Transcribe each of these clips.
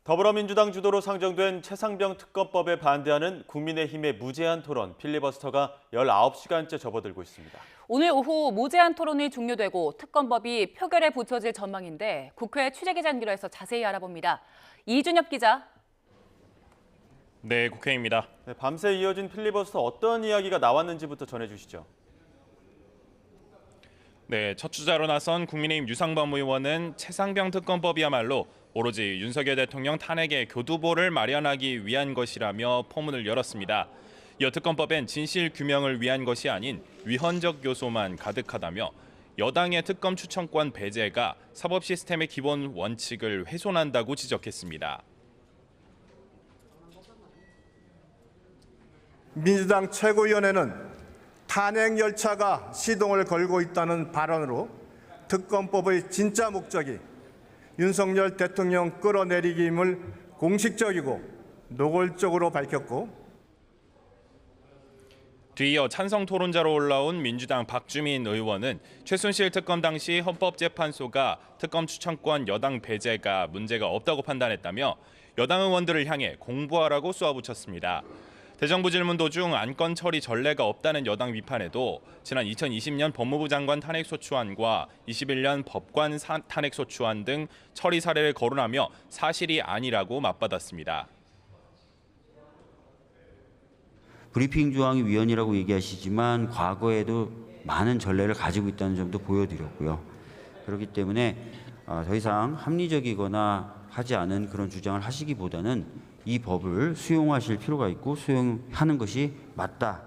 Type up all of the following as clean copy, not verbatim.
더불어민주당 주도로 상정된 최상병 특검법에 반대하는 국민의힘의 무제한 토론 필리버스터가 19시간째 접어들고 있습니다. 오늘 오후 무제한 토론이 종료되고 특검법이 표결에 붙여질 전망인데 국회 취재기자 연결해서 자세히 알아봅니다. 이준엽 기자. 네, 국회입니다. 밤새 이어진 필리버스터 어떤 이야기가 나왔는지부터 전해주시죠. 네, 첫 주자로 나선 국민의힘 유상범 의원은 최상병 특검법이야말로 오로지 윤석열 대통령 탄핵의 교두보를 마련하기 위한 것이라며 포문을 열었습니다. 이어 특검법엔 진실 규명을 위한 것이 아닌 위헌적 요소만 가득하다며 여당의 특검 추천권 배제가 사법 시스템의 기본 원칙을 훼손한다고 지적했습니다. 민주당 최고위원회는 탄핵 열차가 시동을 걸고 있다는 발언으로 특검법의 진짜 목적이 윤석열 대통령 끌어내리기임을 공식적이고 노골적으로 밝혔고, 뒤이어 찬성 토론자로 올라온 민주당 박주민 의원은 최순실 특검 당시 헌법재판소가 특검 추천권 여당 배제가 문제가 없다고 판단했다며 여당 의원들을 향해 공부하라고 쏘아붙였습니다. 대정부 질문 도중 안건 처리 전례가 없다는 여당 비판에도 지난 2020년 법무부 장관 탄핵소추안과 21년 법관 탄핵소추안 등 처리 사례를 거론하며 사실이 아니라고 맞받았습니다. 브리핑 조항이 위헌이라고 얘기하시지만 과거에도 많은 전례를 가지고 있다는 점도 보여드렸고요. 그렇기 때문에 더 이상 합리적이거나 하지 않은 그런 주장을 하시기보다는 이 법을 수용하실 필요가 있고 수용하는 것이 맞다.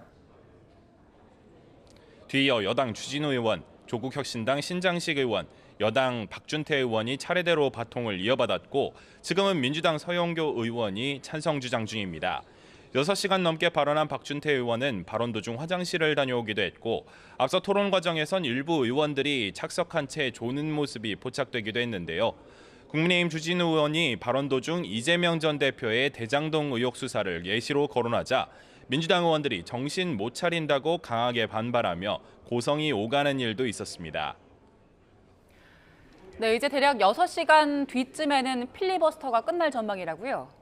뒤이어 여당 주진우 의원, 조국혁신당 신장식 의원, 여당 박준태 의원이 차례대로 바통을 이어받았고 지금은 민주당 서영교 의원이 찬성 주장 중입니다. 6시간 넘게 발언한 박준태 의원은 발언 도중 화장실을 다녀오기도 했고 앞서 토론 과정에선 일부 의원들이 착석한 채 조는 모습이 포착되기도 했는데요. 국민의힘 주진우 의원이 발언 도중 이재명 전 대표의 대장동 의혹 수사를 예시로 거론하자 민주당 의원들이 정신 못 차린다고 강하게 반발하며 고성이 오가는 일도 있었습니다. 네, 이제 대략 6시간 뒤쯤에는 필리버스터가 끝날 전망이라고요?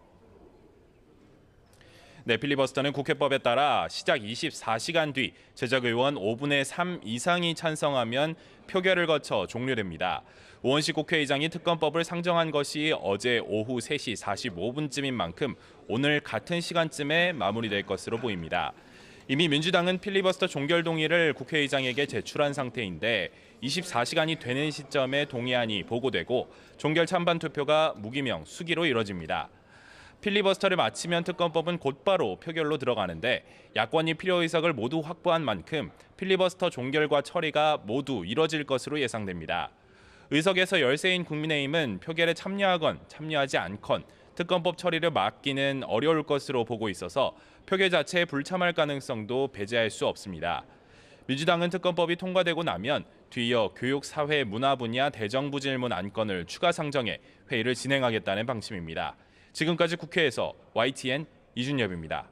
네, 필리버스터는 국회법에 따라 시작 24시간 뒤 제적 의원 5분의 3 이상이 찬성하면 표결을 거쳐 종료됩니다. 오원식 국회의장이 특검법을 상정한 것이 어제 오후 3시 45분쯤인 만큼 오늘 같은 시간쯤에 마무리될 것으로 보입니다. 이미 민주당은 필리버스터 종결 동의를 국회의장에게 제출한 상태인데 24시간이 되는 시점에 동의안이 보고되고 종결 찬반 투표가 무기명 수기로 이뤄집니다. 필리버스터를 마치면 특검법은 곧바로 표결로 들어가는데 야권이 필요 의석을 모두 확보한 만큼 필리버스터 종결과 처리가 모두 이뤄질 것으로 예상됩니다. 의석에서 열세인 국민의힘은 표결에 참여하건 참여하지 않건 특검법 처리를 막기는 어려울 것으로 보고 있어서 표결 자체에 불참할 가능성도 배제할 수 없습니다. 민주당은 특검법이 통과되고 나면 뒤이어 교육, 사회, 문화 분야 대정부 질문 안건을 추가 상정해 회의를 진행하겠다는 방침입니다. 지금까지 국회에서 YTN 이준엽입니다.